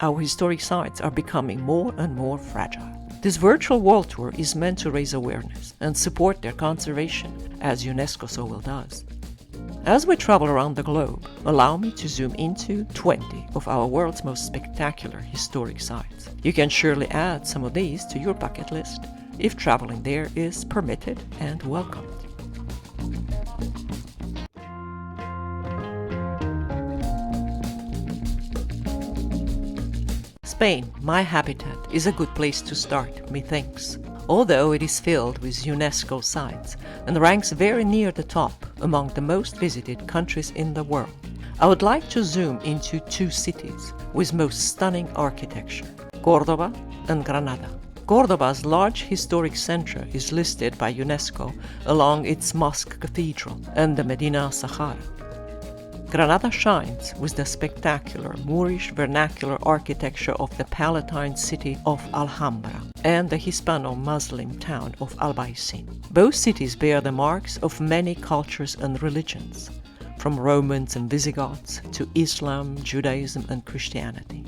our historic sites are becoming more and more fragile. This virtual world tour is meant to raise awareness and support their conservation, as UNESCO so well does. As we travel around the globe, allow me to zoom into 20 of our world's most spectacular historic sites. You can surely add some of these to your bucket list if traveling there is permitted and welcomed. Spain, my habitat, is a good place to start, methinks. Although it is filled with UNESCO sites and ranks very near the top among the most visited countries in the world, I would like to zoom into two cities with most stunning architecture, Cordoba and Granada. Cordoba's large historic center is listed by UNESCO along its mosque cathedral and the Medina Sahara. Granada shines with the spectacular Moorish vernacular architecture of the Palatine city of Alhambra and the Hispano-Muslim town of Albaicin. Both cities bear the marks of many cultures and religions, from Romans and Visigoths to Islam, Judaism and Christianity.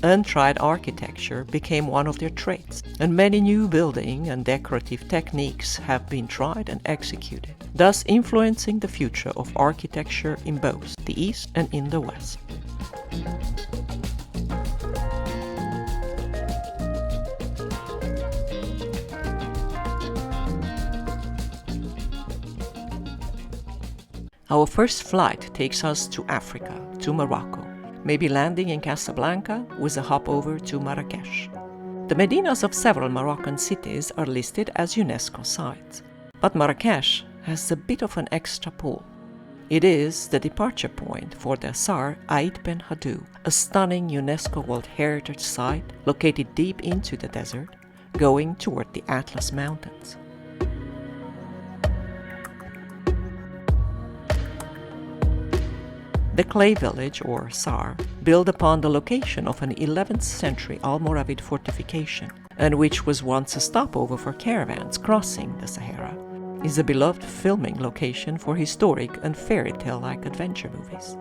Untried architecture became one of their traits, and many new building and decorative techniques have been tried and executed, thus influencing the future of architecture in both the East and in the West. Our first flight takes us to Africa, to Morocco, maybe landing in Casablanca with a hop over to Marrakesh. The medinas of several Moroccan cities are listed as UNESCO sites, but Marrakesh has a bit of an extra pull. It is the departure point for the Sar Ait Ben Haddou, a stunning UNESCO World Heritage Site located deep into the desert, going toward the Atlas Mountains. The clay village, or Sar, built upon the location of an 11th century Almoravid fortification, and which was once a stopover for caravans crossing the Sahara, is a beloved filming location for historic and fairy tale-like adventure movies.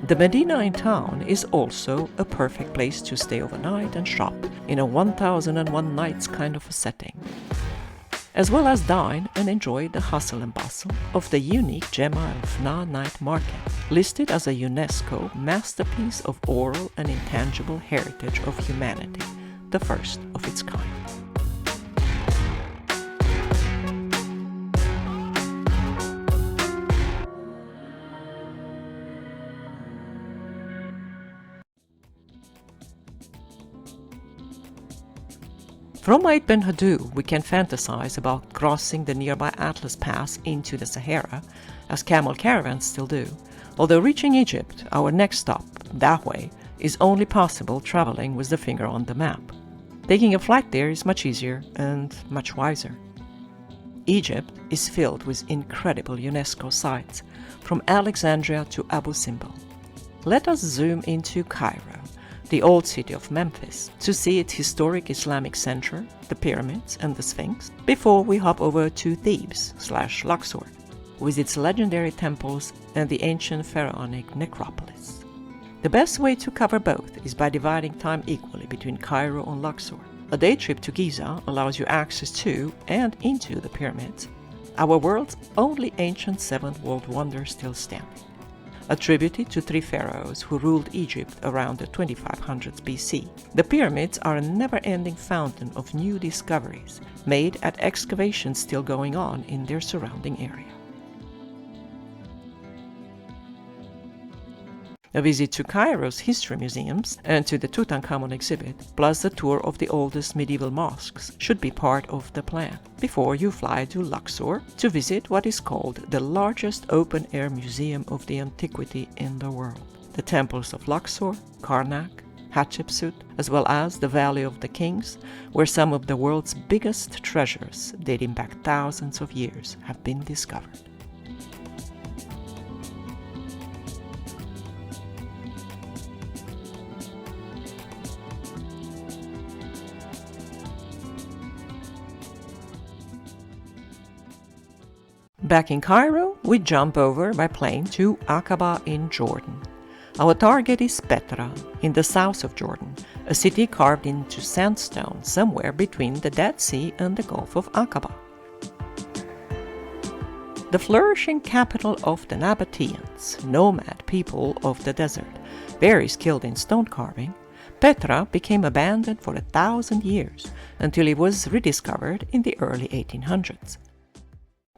The Medina in town is also a perfect place to stay overnight and shop in a 1001 nights kind of a setting, as well as dine and enjoy the hustle and bustle of the unique Gemma El Fna night market, listed as a UNESCO masterpiece of oral and intangible heritage of humanity, the first of its kind. From Ait Ben Haddou, we can fantasize about crossing the nearby Atlas Pass into the Sahara, as camel caravans still do, although reaching Egypt, our next stop, that way, is only possible traveling with the finger on the map. Taking a flight there is much easier and much wiser. Egypt is filled with incredible UNESCO sites, from Alexandria to Abu Simbel. Let us zoom into Cairo, the old city of Memphis, to see its historic Islamic center, the pyramids and the Sphinx, before we hop over to Thebes/Luxor, with its legendary temples and the ancient pharaonic necropolis. The best way to cover both is by dividing time equally between Cairo and Luxor. A day trip to Giza allows you access to and into the pyramids, our world's only ancient seventh world wonder still standing. Attributed to three pharaohs who ruled Egypt around the 2500s BC, the pyramids are a never-ending fountain of new discoveries made at excavations still going on in their surrounding area. A visit to Cairo's history museums and to the Tutankhamun exhibit, plus a tour of the oldest medieval mosques, should be part of the plan, before you fly to Luxor to visit what is called the largest open-air museum of the antiquity in the world. The temples of Luxor, Karnak, Hatshepsut, as well as the Valley of the Kings, where some of the world's biggest treasures, dating back thousands of years, have been discovered. Back in Cairo, we jump over by plane to Aqaba in Jordan. Our target is Petra, in the south of Jordan, a city carved into sandstone somewhere between the Dead Sea and the Gulf of Aqaba. The flourishing capital of the Nabateans, nomad people of the desert, very skilled in stone carving, Petra became abandoned for 1,000 years until it was rediscovered in the early 1800s.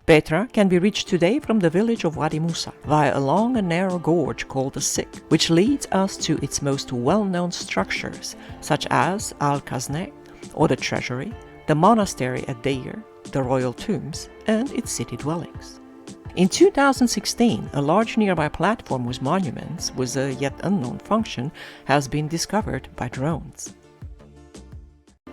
Petra can be reached today from the village of Wadi Musa via a long and narrow gorge called the Sik, which leads us to its most well-known structures, such as Al-Khazneh, or the treasury, the monastery at Deir, the royal tombs, and its city dwellings. In 2016, a large nearby platform with monuments with a yet unknown function has been discovered by drones.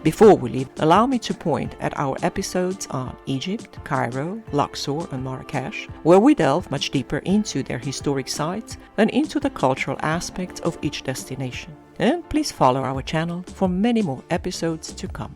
Before we leave, allow me to point at our episodes on Egypt, Cairo, Luxor, and Marrakesh, where we delve much deeper into their historic sites and into the cultural aspects of each destination. And please follow our channel for many more episodes to come.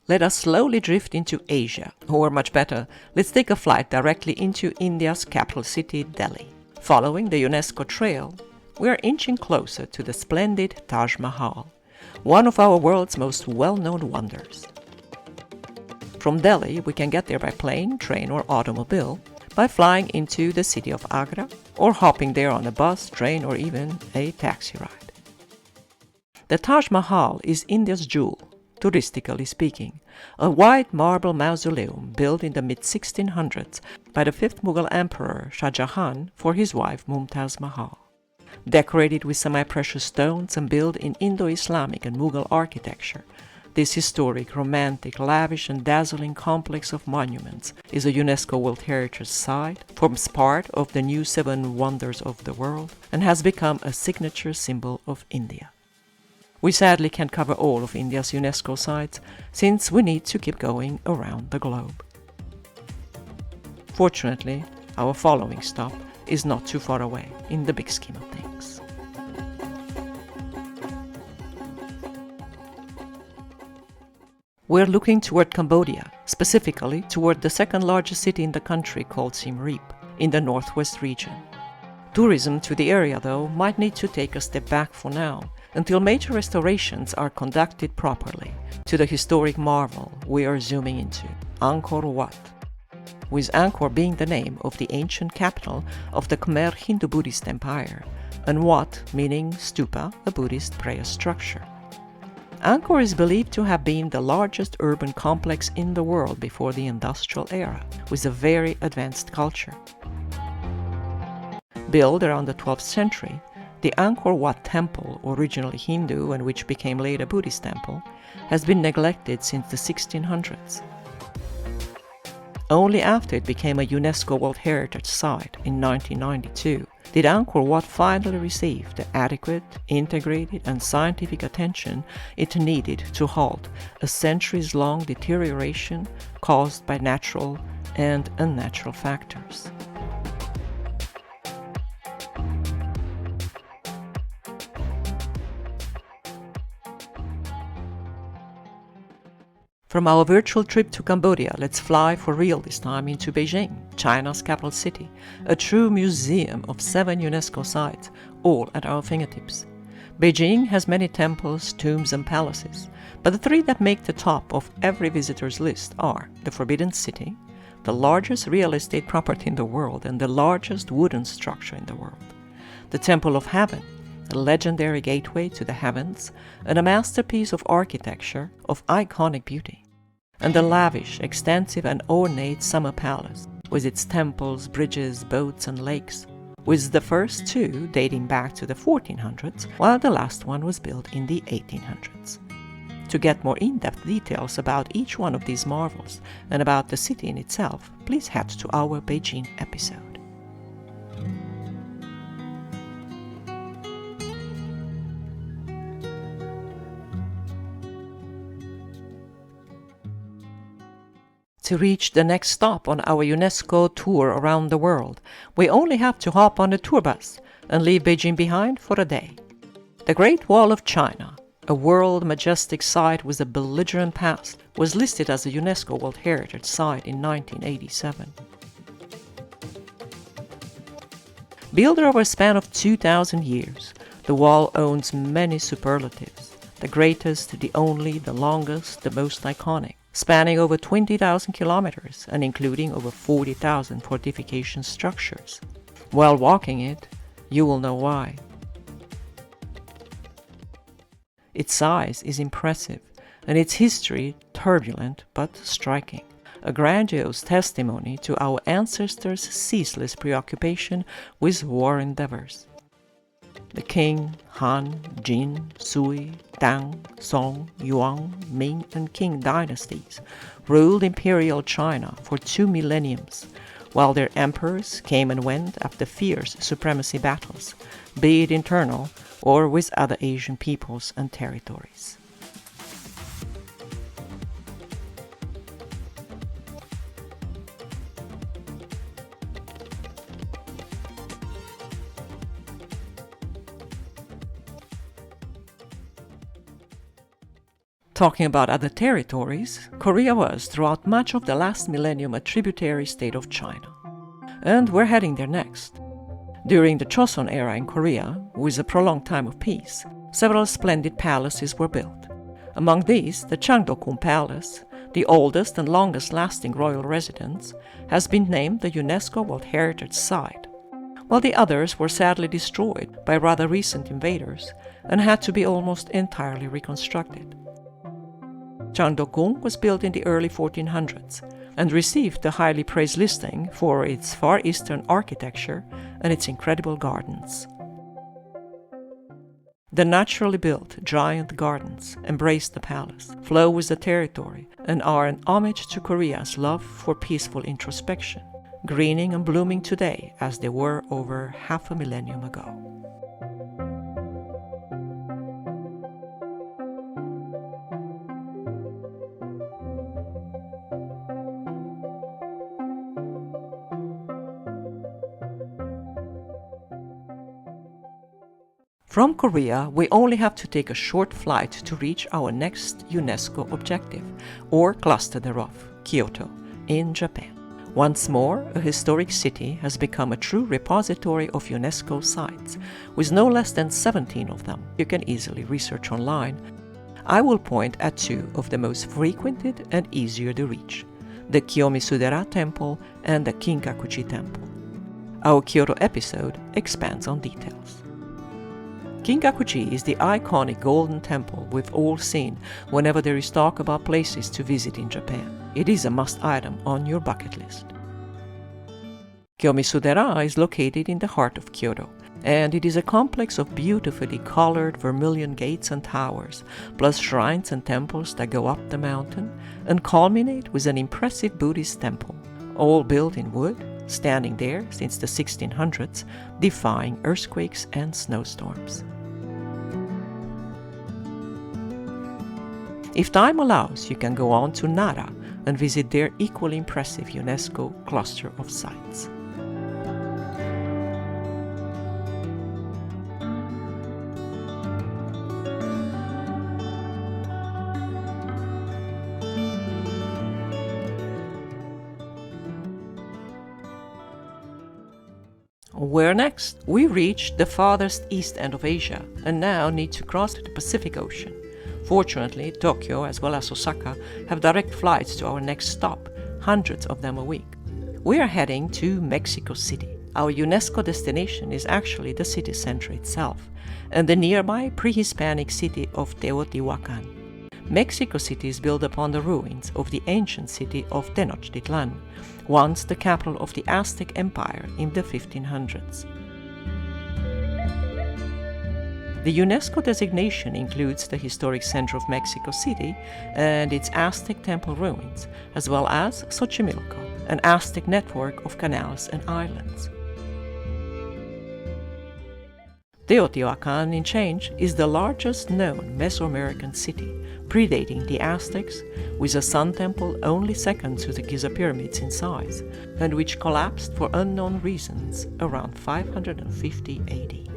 Let us slowly drift into Asia, or much better, let's take a flight directly into India's capital city, Delhi. Following the UNESCO trail, we are inching closer to the splendid Taj Mahal, one of our world's most well-known wonders. From Delhi, we can get there by plane, train, or automobile, by flying into the city of Agra, or hopping there on a bus, train, or even a taxi ride. The Taj Mahal is India's jewel, touristically speaking, a white marble mausoleum built in the mid-1600s by the 5th Mughal Emperor Shah Jahan for his wife Mumtaz Mahal. Decorated with semi-precious stones and built in Indo-Islamic and Mughal architecture, this historic, romantic, lavish and dazzling complex of monuments is a UNESCO World Heritage Site, forms part of the new 7 Wonders of the World, and has become a signature symbol of India. We sadly can't cover all of India's UNESCO sites, since we need to keep going around the globe. Fortunately, our following stop is not too far away in the big scheme of things. We're looking toward Cambodia, specifically toward the second largest city in the country called Siem Reap, in the northwest region. Tourism to the area, though, might need to take a step back for now, until major restorations are conducted properly to the historic marvel we are zooming into, Angkor Wat, with Angkor being the name of the ancient capital of the Khmer Hindu-Buddhist Empire, and Wat meaning stupa, a Buddhist prayer structure. Angkor is believed to have been the largest urban complex in the world before the industrial era, with a very advanced culture. Built around the 12th century, the Angkor Wat temple, originally Hindu and which became later Buddhist temple, has been neglected since the 1600s. Only after it became a UNESCO World Heritage Site in 1992 did Angkor Wat finally receive the adequate, integrated and scientific attention it needed to halt a centuries-long deterioration caused by natural and unnatural factors. From our virtual trip to Cambodia, let's fly for real this time into Beijing, China's capital city, a true museum of 7 UNESCO sites, all at our fingertips. Beijing has many temples, tombs and palaces, but the 3 that make the top of every visitor's list are the Forbidden City, the largest real estate property in the world and the largest wooden structure in the world, the Temple of Heaven, a legendary gateway to the heavens and a masterpiece of architecture of iconic beauty, and the lavish, extensive and ornate Summer Palace, with its temples, bridges, boats and lakes, with the first 2 dating back to the 1400s, while the last one was built in the 1800s. To get more in-depth details about each one of these marvels and about the city in itself, please head to our Beijing episode. To reach the next stop on our UNESCO tour around the world, we only have to hop on a tour bus and leave Beijing behind for a day. The Great Wall of China, a world majestic site with a belligerent past, was listed as a UNESCO World Heritage Site in 1987. Built over a span of 2,000 years, the wall owns many superlatives. The greatest, the only, the longest, the most iconic, spanning over 20,000 kilometers and including over 40,000 fortification structures. While walking it, you will know why. Its size is impressive, and its history turbulent but striking. A grandiose testimony to our ancestors' ceaseless preoccupation with war endeavors. The Qing, Han, Jin, Sui, Tang, Song, Yuan, Ming, and Qing dynasties ruled imperial China for 2 millenniums, while their emperors came and went after fierce supremacy battles, be it internal or with other Asian peoples and territories. Talking about other territories, Korea was throughout much of the last millennium a tributary state of China. And we're heading there next. During the Joseon era in Korea, with a prolonged time of peace, several splendid palaces were built. Among these, the Changdeokgung Palace, the oldest and longest-lasting royal residence, has been named the UNESCO World Heritage Site, while the others were sadly destroyed by rather recent invaders and had to be almost entirely reconstructed. Changdeokgung was built in the early 1400s and received the highly praised listing for its Far Eastern architecture and its incredible gardens. The naturally built giant gardens embrace the palace, flow with the territory, and are an homage to Korea's love for peaceful introspection, greening and blooming today as they were over half a millennium ago. From Korea, we only have to take a short flight to reach our next UNESCO objective, or cluster thereof, Kyoto, in Japan. Once more, a historic city has become a true repository of UNESCO sites, with no less than 17 of them you can easily research online. I will point at 2 of the most frequented and easier to reach, the Kiyomisudera Temple and the Kinkakuji Temple. Our Kyoto episode expands on details. Kinkakuji is the iconic golden temple we've all seen whenever there is talk about places to visit in Japan. It is a must item on your bucket list. Kiyomisudera is located in the heart of Kyoto, and it is a complex of beautifully colored vermilion gates and towers, plus shrines and temples that go up the mountain and culminate with an impressive Buddhist temple, all built in wood, standing there since the 1600s, defying earthquakes and snowstorms. If time allows, you can go on to Nara and visit their equally impressive UNESCO cluster of sites. Where next? We reached the farthest east end of Asia and now need to cross the Pacific Ocean. Fortunately, Tokyo as well as Osaka have direct flights to our next stop, hundreds of them a week. We are heading to Mexico City. Our UNESCO destination is actually the city center itself and the nearby pre-Hispanic city of Teotihuacan. Mexico City is built upon the ruins of the ancient city of Tenochtitlan, once the capital of the Aztec Empire in the 1500s. The UNESCO designation includes the historic center of Mexico City and its Aztec temple ruins, as well as Xochimilco, an Aztec network of canals and islands. Teotihuacan, in change, is the largest known Mesoamerican city, predating the Aztecs, with a sun temple only second to the Giza pyramids in size, and which collapsed for unknown reasons around 550 AD.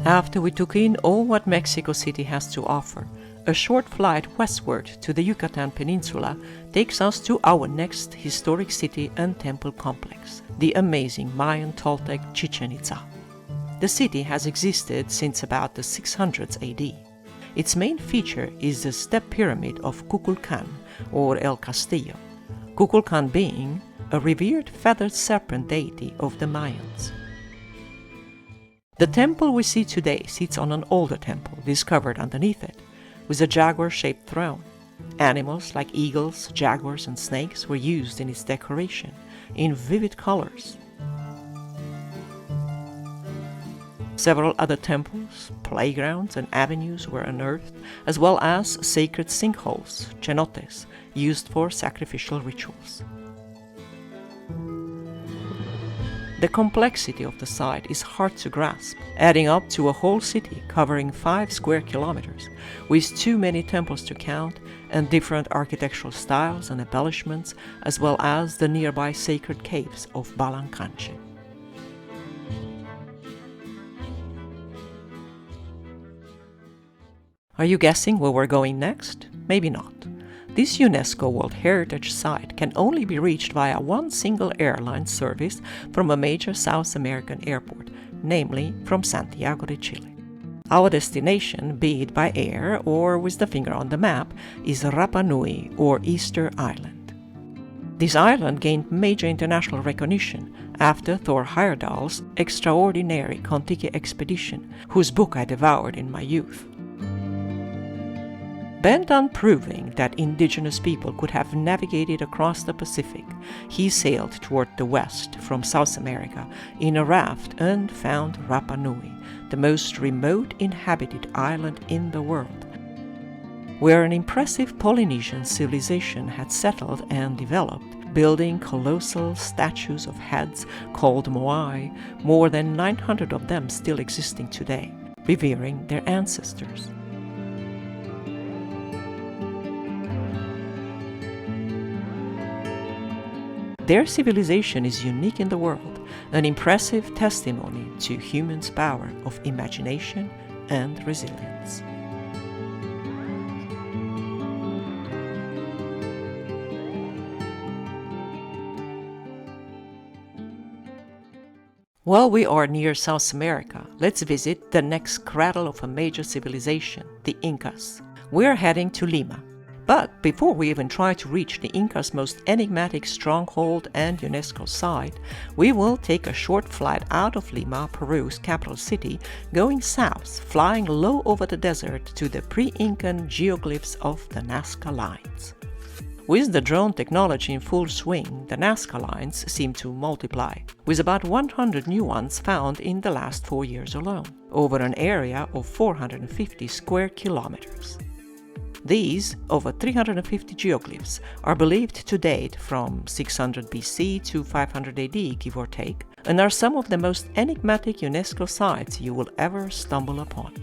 After we took in all what Mexico City has to offer, a short flight westward to the Yucatan Peninsula takes us to our next historic city and temple complex, the amazing Mayan Toltec Chichen Itza. The city has existed since about the 600s AD. Its main feature is the step pyramid of Kukulkan, or El Castillo, Kukulkan being a revered feathered serpent deity of the Mayans. The temple we see today sits on an older temple discovered underneath it, with a jaguar-shaped throne. Animals like eagles, jaguars, and snakes were used in its decoration, in vivid colors. Several other temples, playgrounds, and avenues were unearthed, as well as sacred sinkholes, cenotes, used for sacrificial rituals. The complexity of the site is hard to grasp, adding up to a whole city covering 5 square kilometers, with too many temples to count and different architectural styles and embellishments, as well as the nearby sacred caves of Balancanche. Are you guessing where we're going next? Maybe not. This UNESCO World Heritage Site can only be reached via one single airline service from a major South American airport, namely from Santiago de Chile. Our destination, be it by air or with the finger on the map, is Rapa Nui, or Easter Island. This island gained major international recognition after Thor Heyerdahl's extraordinary Kon-Tiki expedition, whose book I devoured in my youth. Bent on proving that indigenous people could have navigated across the Pacific, he sailed toward the west from South America in a raft and found Rapa Nui, the most remote inhabited island in the world, where an impressive Polynesian civilization had settled and developed, building colossal statues of heads called moai, more than 900 of them still existing today, revering their ancestors. Their civilization is unique in the world, an impressive testimony to humans' power of imagination and resilience. While we are near South America, let's visit the next cradle of a major civilization, the Incas. We're heading to Lima. But before we even try to reach the Incas' most enigmatic stronghold and UNESCO site, we will take a short flight out of Lima, Peru's capital city, going south, flying low over the desert to the pre-Incan geoglyphs of the Nazca lines. With the drone technology in full swing, the Nazca lines seem to multiply, with about 100 new ones found in the last 4 years alone, over an area of 450 square kilometers. These, over 350 geoglyphs, are believed to date from 600 BC to 500 AD, give or take, and are some of the most enigmatic UNESCO sites you will ever stumble upon.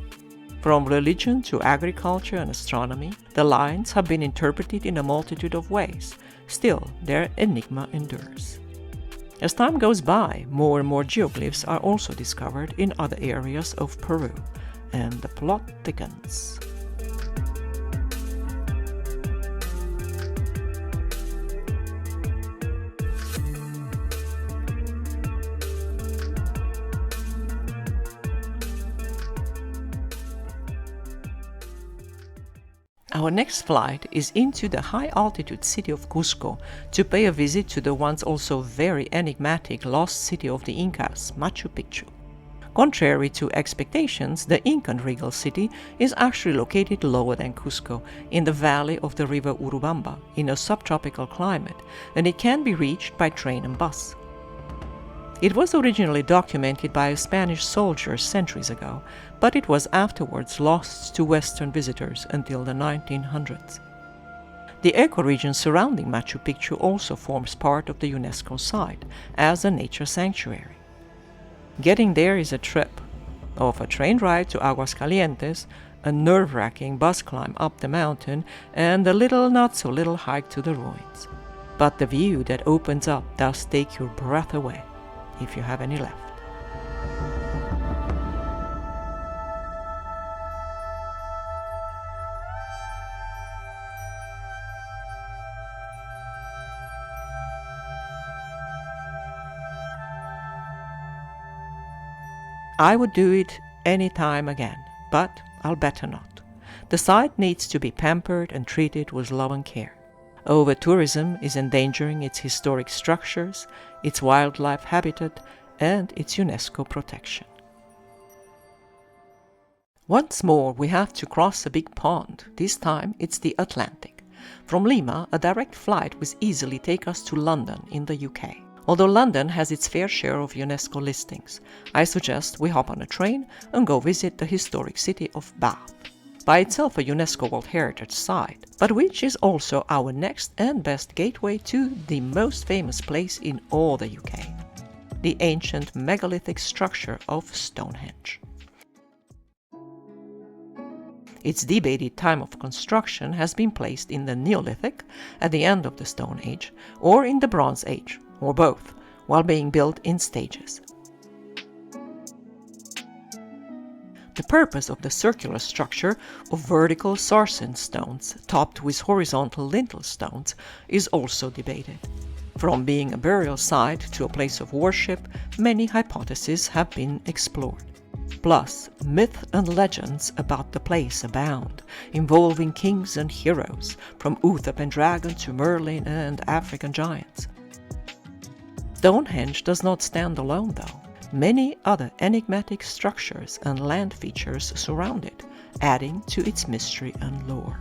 From religion to agriculture and astronomy, the lines have been interpreted in a multitude of ways. Still, their enigma endures. As time goes by, more and more geoglyphs are also discovered in other areas of Peru, and the plot thickens. Our next flight is into the high-altitude city of Cusco to pay a visit to the once also very enigmatic lost city of the Incas, Machu Picchu. Contrary to expectations, the Incan regal city is actually located lower than Cusco, in the valley of the river Urubamba, in a subtropical climate, and it can be reached by train and bus. It was originally documented by a Spanish soldier centuries ago, but it was afterwards lost to Western visitors until the 1900s. The ecoregion surrounding Machu Picchu also forms part of the UNESCO site as a nature sanctuary. Getting there is a trip of a train ride to Aguascalientes, a nerve-wracking bus climb up the mountain, and a little not-so-little hike to the ruins. But the view that opens up does take your breath away, if you have any left. I would do it any time again, but I'll better not. The site needs to be pampered and treated with love and care. Over-tourism is endangering its historic structures, its wildlife habitat, and its UNESCO protection. Once more, we have to cross a big pond. This time it's the Atlantic. From Lima, a direct flight will easily take us to London in the UK. Although London has its fair share of UNESCO listings, I suggest we hop on a train and go visit the historic city of Bath. By itself a UNESCO World Heritage Site, but which is also our next and best gateway to the most famous place in all the UK, the ancient megalithic structure of Stonehenge. Its debated time of construction has been placed in the Neolithic, at the end of the Stone Age, or in the Bronze Age, or both, while being built in stages. The purpose of the circular structure of vertical sarsen stones topped with horizontal lintel stones is also debated. From being a burial site to a place of worship, many hypotheses have been explored. Plus, myth and legends about the place abound, involving kings and heroes, from Uther Pendragon to Merlin and African giants. Stonehenge does not stand alone, though. Many other enigmatic structures and land features surround it, adding to its mystery and lore.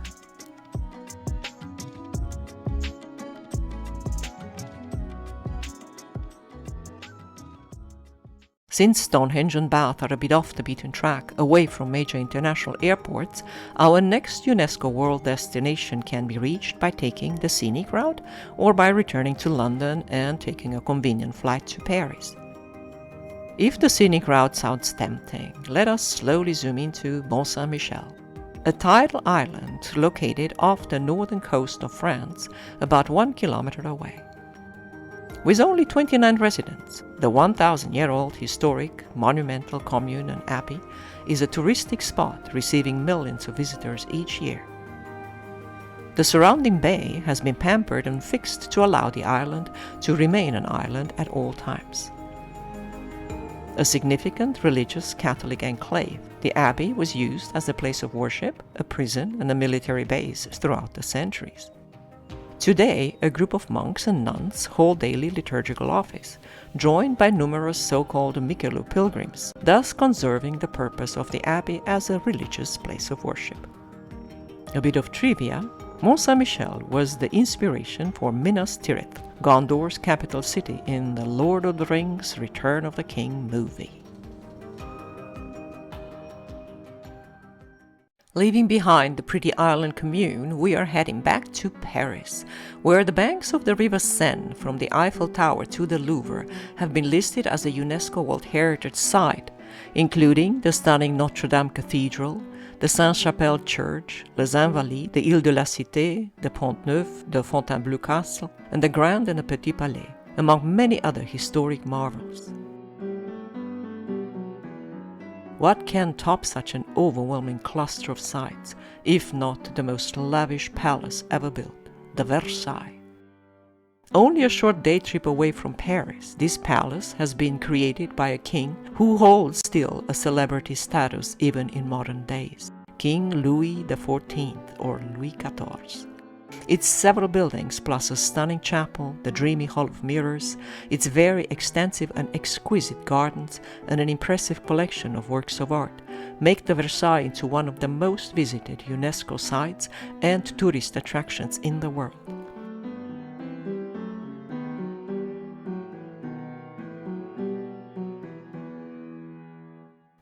Since Stonehenge and Bath are a bit off the beaten track, away from major international airports, our next UNESCO World destination can be reached by taking the scenic route or by returning to London and taking a convenient flight to Paris. If the scenic route sounds tempting, let us slowly zoom into Mont Saint-Michel, a tidal island located off the northern coast of France, about 1 kilometer away. With only 29 residents, the 1,000-year-old historic, monumental commune and abbey is a touristic spot receiving millions of visitors each year. The surrounding bay has been pampered and fixed to allow the island to remain an island at all times. A significant religious Catholic enclave, the abbey was used as a place of worship, a prison, and a military base throughout the centuries. Today, a group of monks and nuns hold daily liturgical office, joined by numerous so-called Michelou pilgrims, thus conserving the purpose of the abbey as a religious place of worship. A bit of trivia: Mont Saint-Michel was the inspiration for Minas Tirith, Gondor's capital city in the Lord of the Rings Return of the King movie. Leaving behind the pretty island commune, we are heading back to Paris, where the banks of the River Seine, from the Eiffel Tower to the Louvre, have been listed as a UNESCO World Heritage Site, including the stunning Notre Dame Cathedral, the Sainte-Chapelle Church, Les Invalides, the Ile de la Cité, the Pont-Neuf, the Fontainebleau Castle, and the Grand and the Petit Palais, among many other historic marvels. What can top such an overwhelming cluster of sites, if not the most lavish palace ever built, the Versailles? Only a short day trip away from Paris, this palace has been created by a king who holds still a celebrity status even in modern days, King Louis XIV or Louis XIV. Its several buildings, plus a stunning chapel, the dreamy Hall of Mirrors, its very extensive and exquisite gardens, and an impressive collection of works of art, make the Versailles into one of the most visited UNESCO sites and tourist attractions in the world.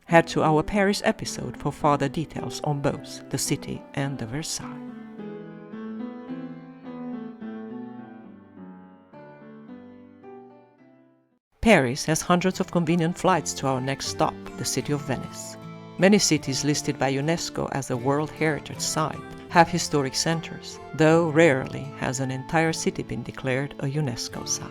Head to our Paris episode for further details on both the city and the Versailles. Paris has hundreds of convenient flights to our next stop, the city of Venice. Many cities listed by UNESCO as a World Heritage Site have historic centers, though rarely has an entire city been declared a UNESCO site.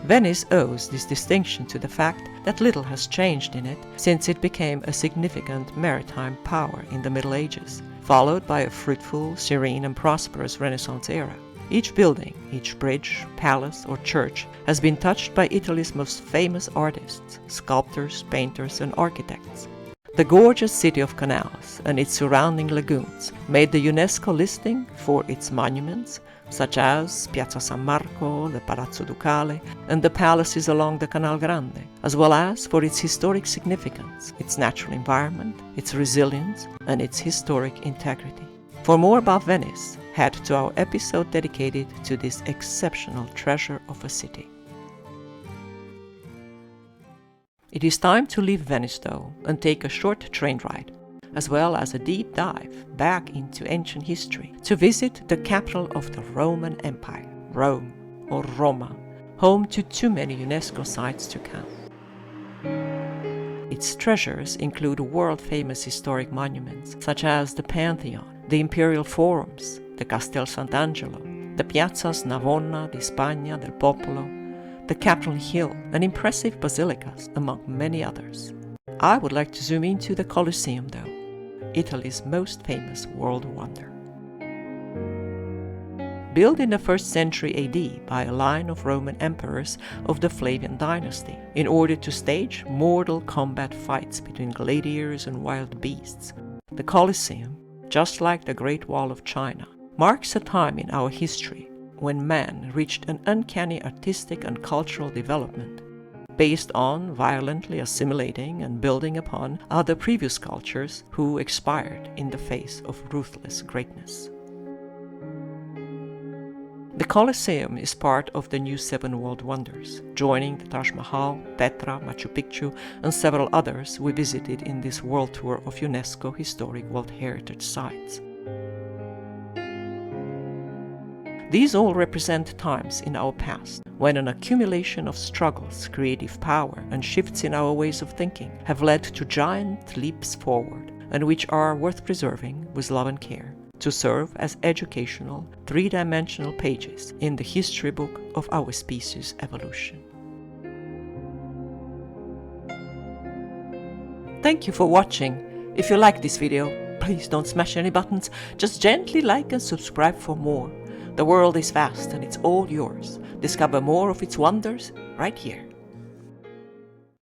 Venice owes this distinction to the fact that little has changed in it since it became a significant maritime power in the Middle Ages, followed by a fruitful, serene and prosperous Renaissance era. Each building, each bridge, palace, or church has been touched by Italy's most famous artists, sculptors, painters, and architects. The gorgeous city of canals and its surrounding lagoons made the UNESCO listing for its monuments, such as Piazza San Marco, the Palazzo Ducale, and the palaces along the Canal Grande, as well as for its historic significance, its natural environment, its resilience, and its historic integrity. For more about Venice, head to our episode dedicated to this exceptional treasure of a city. It is time to leave Venice though and take a short train ride, as well as a deep dive back into ancient history to visit the capital of the Roman Empire, Rome, or Roma, home to too many UNESCO sites to count. Its treasures include world-famous historic monuments such as the Pantheon, the Imperial Forums, the Castel Sant'Angelo, the Piazzas Navona di Spagna del Popolo, the Capitol Hill, and impressive basilicas, among many others. I would like to zoom into the Colosseum though, Italy's most famous world wonder. Built in the 1st century AD by a line of Roman emperors of the Flavian dynasty in order to stage mortal combat fights between gladiators and wild beasts, the Colosseum, just like the Great Wall of China, marks a time in our history when man reached an uncanny artistic and cultural development based on violently assimilating and building upon other previous cultures who expired in the face of ruthless greatness. The Colosseum is part of the new 7 World Wonders, joining the Taj Mahal, Petra, Machu Picchu, and several others we visited in this world tour of UNESCO HISTORIC WORLD HERITAGE SITES. These all represent times in our past when an accumulation of struggles, creative power, and shifts in our ways of thinking have led to giant leaps forward, and which are worth preserving with love and care, to serve as educational, 3-dimensional pages in the history book of our species' evolution. Thank you for watching. If you like this video, please don't smash any buttons, just gently like and subscribe for more. The world is vast and it's all yours. Discover more of its wonders right here.